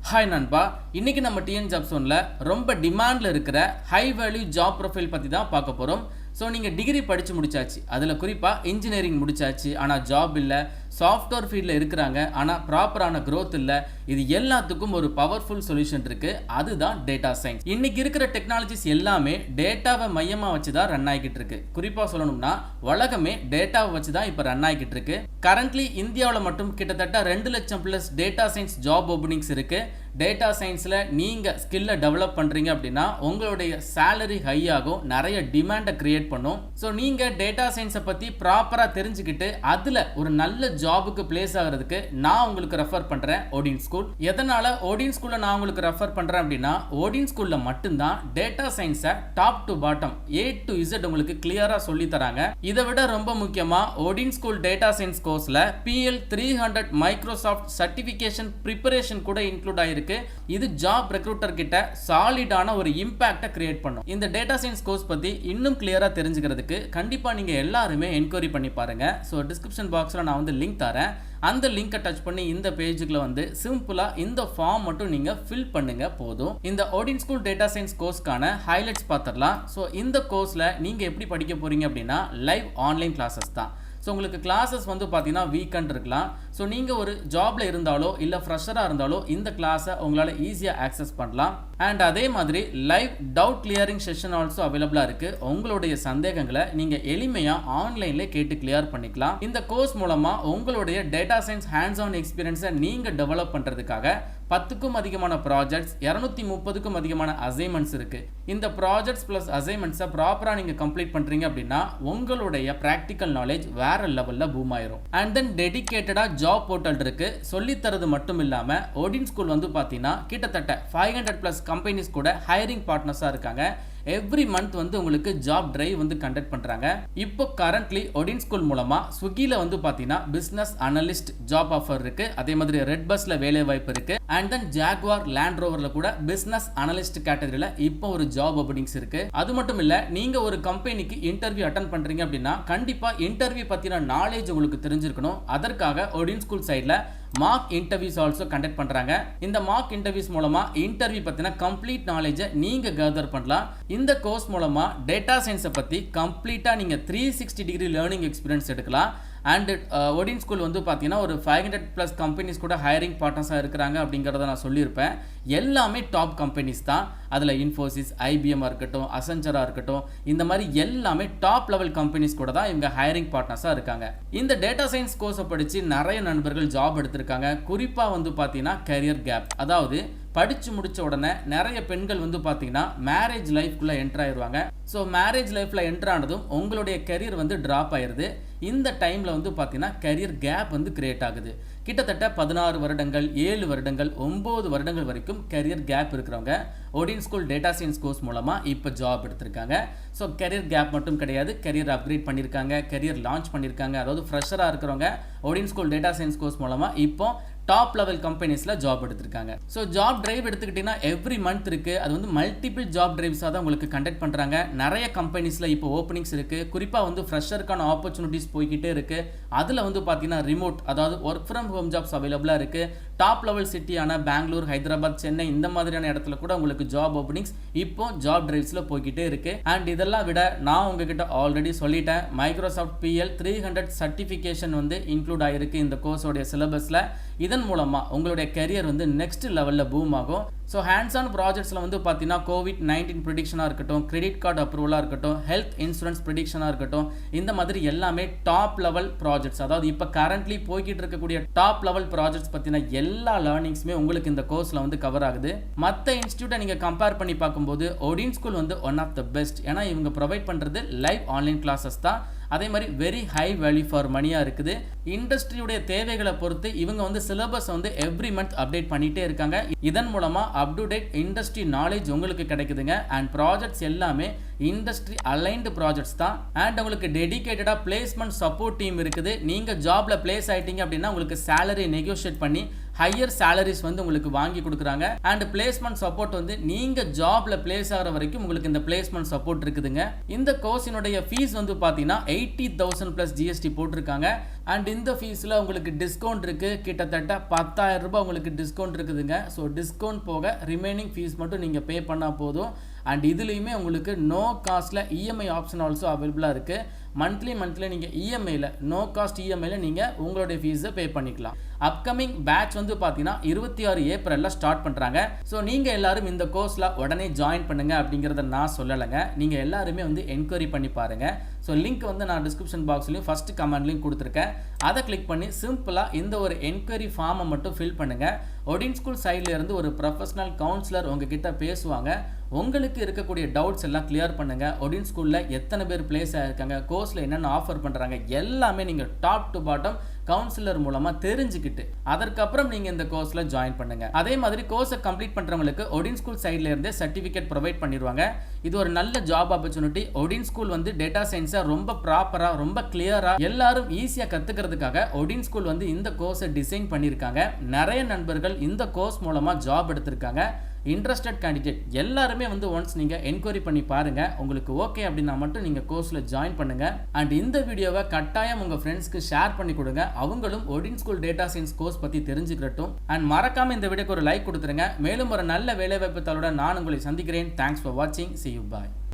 Hi நண்பா, இன்னைக்கு நம்ம டிஎன் ஜாப் சோனில் ரொம்ப டிமாண்டில் இருக்கிற ஹை வேல்யூ ஜாப் ப்ரொஃபைல் பற்றி தான் பார்க்க போகிறோம். ஸோ நீங்கள் டிகிரி படித்து முடிச்சாச்சு, அதில் குறிப்பாக இன்ஜினியரிங் முடிச்சாச்சு, ஆனால் ஜாப் இல்லை, சாஃப்ட்வேர் ஃபீல்டில் இருக்கிறாங்க ஆனால் ப்ராப்பரான க்ரோத் இல்லை. இது எல்லாத்துக்கும் ஒரு பவர்ஃபுல் சொல்யூஷன் இருக்குது, அதுதான் டேட்டா சயின்ஸ். இன்னைக்கு இருக்கிற டெக்னாலஜிஸ் எல்லாமே டேட்டாவை மையமாக வச்சு தான் ரன் ஆகிக்கிட்டு இருக்கு. குறிப்பாக சொல்லணும்னா உலகமே டேட்டாவை வச்சு தான் இப்போ ரன் ஆகிக்கிட்டு இருக்கு. கரண்ட்லி இந்தியாவில் மட்டும் கிட்டத்தட்ட 2 லட்சம் plus data science job openings இருக்குது. டேட்டா சயின்ஸில் நீங்கள் ஸ்கில்லை டெவலப் பண்ணுறீங்க அப்படின்னா உங்களுடைய சேலரி ஹை ஆகும், நிறைய டிமாண்டை கிரியேட் பண்ணும். ஸோ நீங்கள் டேட்டா சயின்ஸை பற்றி ப்ராப்பராக தெரிஞ்சுக்கிட்டு அதில் ஒரு நல்ல ஜாபுக்கு பிளேஸ் ஆகிறதுக்கு நான் உங்களுக்கு ரெஃபர் பண்ணுறேன் ஓடின் ஸ்கூல். எதனால் ஓடின் ஸ்கூலில் நான் உங்களுக்கு ரெஃபர் பண்ணுறேன் அப்படின்னா, ஓடின் ஸ்கூலில் மட்டும்தான் டேட்டா சயின்ஸை top to bottom A to Z உங்களுக்கு கிளியராக சொல்லி தராங்க. இதை விட ரொம்ப முக்கியமாக ஓடின் ஸ்கூல் டேட்டா சயின்ஸ் கோர்ஸில் PL 300 மைக்ரோசாஃப்ட் சர்டிஃபிகேஷன் ப்ரிப்பரேஷன் கூட இன்க்ளூட் ஆயிருக்கு. இது ஜாப் ரெக்ரூட்டர் கிட்ட சாலிடான ஒரு இம்பாக்டை கிரியேட் பண்ணும். இந்த டேட்டா சயின்ஸ் கோர்ஸ் பத்தி இன்னும் கிளியரா தெரிஞ்சுக்கிறதுக்கு கண்டிப்பா நீங்க எல்லாருமே என்கொயரி பண்ணி பாருங்க. ஸோ டிஸ்கிரிப்ஷன் பாக்ஸ்ல நான் வந்து லிங்க் தரேன். அந்த லிங்கை டச் பண்ணி இந்த பேஜுக்குள்ள வந்து சிம்பிளா இந்த ஃபார்ம் மட்டும் நீங்க ஃபில் பண்ணுங்க போதும். இந்த ஓடின் ஸ்கூல் டேட்டா சயின்ஸ் கோர்ஸ்க்கான ஹைலைட்ஸ் பார்த்துடலாம். ஸோ இந்த கோர்ஸ்ல நீங்க எப்படி படிக்க போறீங்க அப்படின்னா லைவ் ஆன்லைன் கிளாஸஸ் தான். ஸோ உங்களுக்கு கிளாஸஸ் வந்து பார்த்தீங்கன்னா வீக்கெண்ட் இருக்கலாம். ஸோ நீங்கள் ஒரு ஜாப்ல இருந்தாலோ இல்லை ஃப்ரெஷராக இருந்தாலோ இந்த கிளாஸை உங்களால் ஈஸியாக ஆக்சஸ் பண்ணலாம். அண்ட் அதே மாதிரி live doubt clearing session also அவைலபிளாக இருக்குது. உங்களுடைய சந்தேகங்களை நீங்கள் எளிமையாக ஆன்லைனில் கேட்டு கிளியர் பண்ணிக்கலாம். இந்த கோர்ஸ் மூலமாக உங்களுடைய டேட்டா சயின்ஸ் ஹேண்ட்ஸ் ஆன் எக்ஸ்பீரியன்ஸை நீங்கள் டெவலப் பண்ணுறதுக்காக 10க்கும் அதிகமான ப்ராஜெக்ட்ஸ், 230க்கும் அதிகமான அசைன்மெண்ட்ஸ் இருக்கு. இந்த ப்ராஜெக்ட்ஸ் பிளஸ் அசைன்மெண்ட்ஸை ப்ராப்பராக நீங்கள் கம்ப்ளீட் பண்ணுறீங்க அப்படின்னா உங்களுடைய ப்ராக்டிக்கல் நாலேஜ் வேற லெவலில் பூம் ஆயிரும். அண்ட் தென் டெடிகேட்டடாக ஜாப் போர்ட்டல் இருக்கு. சொல்லித்தரது மட்டும் இல்லாமல் ஓடின் ஸ்கூல் வந்து பார்த்தீங்கன்னா கிட்டத்தட்ட 500+ கம்பெனிஸ் கூட ஹையரிங் பார்ட்னர்ஸாக இருக்காங்க. எவ்ரி மந்த் வந்து உங்களுக்கு ஜாப் டிரைவ் வந்து கண்டக்ட் பண்றாங்க. இப்போ கரண்ட்லி ஓடின் ஸ்கூல் மூலமா ஸ்விக்கில வந்து பாத்தீங்கன்னா பிசினஸ் அனலிஸ்ட் ஜாப் ஆஃபர் இருக்கு. அதே மாதிரி ரெட் பஸ்ல வேலை வாய்ப்பு இருக்கு. அண்ட் தென் ஜாக்வார் லேண்ட் ரோவர்ல கூட பிசினஸ் அனலிஸ்ட் கேட்டகரியில இப்போ ஒரு ஜாப் ஓப்பனிங்ஸ் இருக்கு. அது மட்டும் இல்ல, நீங்க ஒரு கம்பெனிக்கு இன்டர்வியூ அட்டெண்ட் பண்றீங்க அப்படின்னா கண்டிப்பா இன்டர்வியூ பத்தின நாலேஜ் உங்களுக்கு தெரிஞ்சிருக்கணும். அதற்காக ஓடின் ஸ்கூல் சைட்ல மார்க் இன்டர்வியூஸ் ஆல்சோ கண்டக்ட் பண்றாங்க. இந்த மார்க் இன்டர்வியூஸ் மூலமா இன்டர்வியூ பத்தின கம்ப்ளீட் நாலேஜை நீங்க கேதர் பண்ணலாம். இந்த கோர்ஸ் மூலமா டேட்டா சயின்ஸை பத்தி கம்ப்ளீட்டா நீங்க 360 டிகிரி லேர்னிங் எக்ஸ்பீரியன்ஸ் எடுக்கலாம். அண்ட் ஓடின் ஸ்கூல் வந்து பார்த்தீங்கன்னா ஒரு 500+ கம்பெனிஸ் கூட ஹையரிங் பார்ட்னர்ஸாக இருக்கிறாங்க அப்படிங்கிறத நான் சொல்லியிருப்பேன். எல்லாமே டாப் கம்பெனிஸ் தான். அதில் இன்ஃபோசிஸ், IBM இருக்கட்டும், அசென்சராக இருக்கட்டும், இந்த மாதிரி எல்லாமே டாப் லெவல் கம்பெனிஸ் கூட தான் இவங்க ஹையரிங் பார்ட்னர்ஸாக இருக்காங்க. இந்த டேட்டா சயின்ஸ் கோர்ஸை படித்து நிறைய நண்பர்கள் ஜாப் எடுத்திருக்காங்க. குறிப்பாக வந்து பார்த்தீங்கன்னா கரியர் கேப், அதாவது படித்து முடித்த உடனே நிறைய பெண்கள் வந்து பார்த்தீங்கன்னா மேரேஜ் லைஃப்குள்ளே என்ட்ரு ஆயிடுவாங்க. ஸோ மேரேஜ் லைஃப்பில் என்ட்ரு ஆனதும் உங்களுடைய கரியர் வந்து ட்ராப் ஆயிடுது. இந்த டைமில் வந்து பார்த்தீங்கன்னா கரியர் கேப் வந்து கிரியேட் ஆகுது. கிட்டத்தட்ட 16 வருடங்கள், 7 வருடங்கள், 9 வருடங்கள் வரைக்கும் கரியர் கேப் இருக்கிறவங்க ஓடின் ஸ்கூல் டேட்டா சயின்ஸ் கோர்ஸ் மூலமாக இப்போ ஜாப் எடுத்திருக்காங்க. ஸோ கரியர் கேப் மட்டும் கிடையாது, கரியர் அப்கிரேட் பண்ணியிருக்காங்க, கரியர் லான்ச் பண்ணியிருக்காங்க. அதாவது ஃப்ரெஷராக இருக்கிறவங்க ஓடின் ஸ்கூல் டேட்டா சயின்ஸ் கோர்ஸ் மூலமாக இப்போ டாப் லெவல் கம்பெனிஸில் ஜாப் எடுத்திருக்காங்க. ஸோ ஜாப் டிரைவ் எடுத்துக்கிட்டிங்கன்னா எவ்ரி மந்த் இருக்குது. அது வந்து மல்டிபிள் ஜாப் டிரைவ்ஸாக தான் உங்களுக்கு கண்டக்ட் பண்ணுறாங்க. நிறைய கம்பெனிஸில் இப்போ ஓப்பனிங்ஸ் இருக்குது. குறிப்பாக வந்து ஃப்ரெஷருக்கான ஆப்பர்ச்சுனிட்டிஸ் போய்கிட்டே இருக்குது. அதில் வந்து பார்த்தீங்கன்னா ரிமோட், அதாவது ஒர்க் ஃப்ரம் ஹோம் ஜாப்ஸ் அவைலபிளாக இருக்குது. டாப் லெவல் சிட்டியான பெங்களூர், ஹைதராபாத், சென்னை இந்த மாதிரியான இடத்துல கூட உங்களுக்கு ஜாப் ஓப்பனிங்ஸ் இப்போ ஜாப் டிரைவ்ஸில் போய்கிட்டே இருக்குது. அண்ட் இதெல்லாம் விட நான் உங்ககிட்ட ஆல்ரெடி சொல்லிட்டேன், மைக்ரோசாஃப்ட் PL 300 சர்டிஃபிகேஷன் வந்து இன்க்ளூட் ஆகிருக்கு இந்த கோர்ஸோடைய சிலபஸில். இதன் மூலமாக உங்களுடைய கரியர் வந்து நெக்ஸ்ட் லெவலில் பூம் ஆகும். ஸோ ஹேண்ட்ஸ் ஆன் ப்ராஜெக்ட்ஸில் வந்து பார்த்தீங்கன்னா COVID-19 ப்ரிடிக்ஷனாக இருக்கட்டும், கிரெடிட் கார்டு அப்ரூவலாக இருக்கட்டும், ஹெல்த் இன்சூரன்ஸ் ப்ரிடிக்ஷனாக இருக்கட்டும், இந்த மாதிரி எல்லாமே டாப் லெவல் ப்ராஜெக்ட்ஸ், அதாவது இப்போ கரண்ட்லி போய்கிட்டு இருக்கக்கூடிய டாப் லெவல் ப்ராஜெக்ட்ஸ் பற்றின எல்லா லேர்னிங்ஸுமே உங்களுக்கு இந்த கோர்ஸில் வந்து கவர் ஆகுது. மற்ற இன்ஸ்டியூட்டை நீங்கள் கம்பேர் பண்ணி பார்க்கும்போது ஓடின் ஸ்கூல் வந்து ஒன் ஆஃப் த பெஸ்ட். ஏன்னா இவங்க ப்ரொவைட் பண்ணுறது லைவ் ஆன்லைன் கிளாஸஸ் தான். அதே மாதிரி வெரி ஹை வேல்யூ ஃபார் மணியாக இருக்குது. இண்டஸ்ட்ரியுடைய தேவைகளை பொறுத்து இவங்க வந்து சிலபஸ் வந்து எவ்ரி மந்த் அப்டேட் பண்ணிகிட்டே இருக்காங்க. இதன் மூலமாக up to date industry knowledge உங்களுக்கு கிடைக்குதுங்க. அண்ட் ப்ராஜெக்ட்ஸ் எல்லாமே இண்டஸ்ட்ரி அலைன்டு ப்ராஜெக்ட்ஸ் தான். அண்ட் உங்களுக்கு டெடிகேட்டடாக பிளேஸ்மெண்ட் சப்போர்ட் டீம் இருக்குது. நீங்கள் ஜாப்ல பிளேஸ் ஆயிட்டீங்க அப்படின்னா உங்களுக்கு சேலரி நெகோஷியேட் பண்ணி ஹையர் சேலரிஸ் வந்து உங்களுக்கு வாங்கி கொடுக்குறாங்க. அண்ட் பிளேஸ்மெண்ட் சப்போர்ட் வந்து நீங்க ஜாப்ல பிளேஸ் ஆகிற வரைக்கும் உங்களுக்கு இந்த பிளேஸ்மெண்ட் சப்போர்ட் இருக்குதுங்க. இந்த கோர்ஸினுடைய ஃபீஸ் வந்து பார்த்தீங்கன்னா 80,000 + GST போட்டிருக்காங்க. அண்ட் இந்த ஃபீஸில் உங்களுக்கு டிஸ்கவுண்ட் இருக்கு. கிட்டத்தட்ட 10,000 ரூபாய் உங்களுக்கு டிஸ்கவுண்ட் இருக்குதுங்க. ஸோ டிஸ்கவுண்ட் போக ரிமைனிங் ஃபீஸ் மட்டும் நீங்கள் பே பண்ணால் போதும். அண்ட் இதுலேயுமே உங்களுக்கு நோ காஸ்ட்டில் இஎம்ஐ ஆப்ஷன் ஆல்சோ அவைலபிளாக இருக்குது. மந்த்லி நீங்கள் இஎம்ஐயில் நோ காஸ்ட் இஎம்ஐயில் நீங்கள் உங்களுடைய ஃபீஸை பே பண்ணிக்கலாம். அப்கமிங் பேட்ச் வந்து பார்த்தீங்கன்னா 26 ஏப்ரலில் ஸ்டார்ட் பண்ணுறாங்க. ஸோ நீங்கள் எல்லாரும் இந்த கோர்ஸில் உடனே ஜாயின் பண்ணுங்க அப்படிங்கிறத நான் சொல்லலைங்க. நீங்கள் எல்லாருமே வந்து என்கொயரி பண்ணி பாருங்கள். ஸோ லிங்க் வந்து நான் டிஸ்கிரிப்ஷன் பாக்ஸ்லையும் ஃபஸ்ட் கமெண்ட்லையும் கொடுத்துருக்கேன். அதை கிளிக் பண்ணி சிம்பிளாக இந்த ஒரு என்கொயரி ஃபார்மை மட்டும் ஃபில் பண்ணுங்கள். ஒடின் ஸ்கூல் சைடில் இருந்து ஒரு ப்ரொஃபஷனல் கவுன்சிலர் உங்ககிட்ட பேசுவாங்க. உங்களுக்கு இருக்கக்கூடிய டவுட்ஸ் எல்லாம் கிளியர் பண்ணுங்கள். ஒடின் ஸ்கூலில் எத்தனை பேர் பிளேஸ் ஆகிருக்காங்க, கோர்ஸில் என்னென்ன ஆஃபர் பண்ணுறாங்க, எல்லாமே நீங்கள் டாப் டு பாட்டம் கவுன்சிலர் மூலமாக தெரிஞ்சுக்கிட்டு அதற்கப்புறம் நீங்கள் இந்த கோர்ஸில் ஜாயின் பண்ணுங்கள். அதே மாதிரி கோர்ஸை கம்ப்ளீட் பண்ணுறவங்களுக்கு ஒடின் ஸ்கூல் சைடில் இருந்தே சர்டிஃபிகேட் ப்ரொவைட் பண்ணிடுவாங்க. இது ஒரு நல்ல ஜாப் ஆப்பர்ச்சுனிட்டி. ஒடின் ஸ்கூல் வந்து டேட்டா சயின்ஸை ரொம்ப ப்ராப்பராக ரொம்ப கிளியராக எல்லாரும் ஈஸியாக கற்றுக்கிறதுக்காக ஒடின் ஸ்கூல் வந்து இந்த கோர்ஸை டிசைன் பண்ணியிருக்காங்க. நிறைய நண்பர்கள் இந்த கோர்ஸ் மூலமாக ஜாப் எடுத்திருக்காங்க. இன்ட்ரெஸ்டட் கேண்டிடேட் எல்லாருமே வந்து ஒன்ஸ் நீங்கள் என்கொயரி பண்ணி பாருங்கள். உங்களுக்கு ஓகே அப்படின்னா மட்டும் நீங்கள் கோர்ஸில் ஜாயின் பண்ணுங்கள். அண்ட் இந்த வீடியோவை கட்டாயம் உங்கள் ஃப்ரெண்ட்ஸ்க்கு ஷேர் பண்ணி கொடுங்க. அவங்களும் Odin school data science course பற்றி தெரிஞ்சுக்கிறட்டும். அண்ட் மறக்காமல் இந்த வீடியோக்கு ஒரு லைக் கொடுத்துருங்க. மேலும் ஒரு நல்ல வேலைவாய்ப்பு தளோட நான் உங்களை சந்திக்கிறேன். தேங்க்ஸ் ஃபார் வாட்சிங். See you. Bye.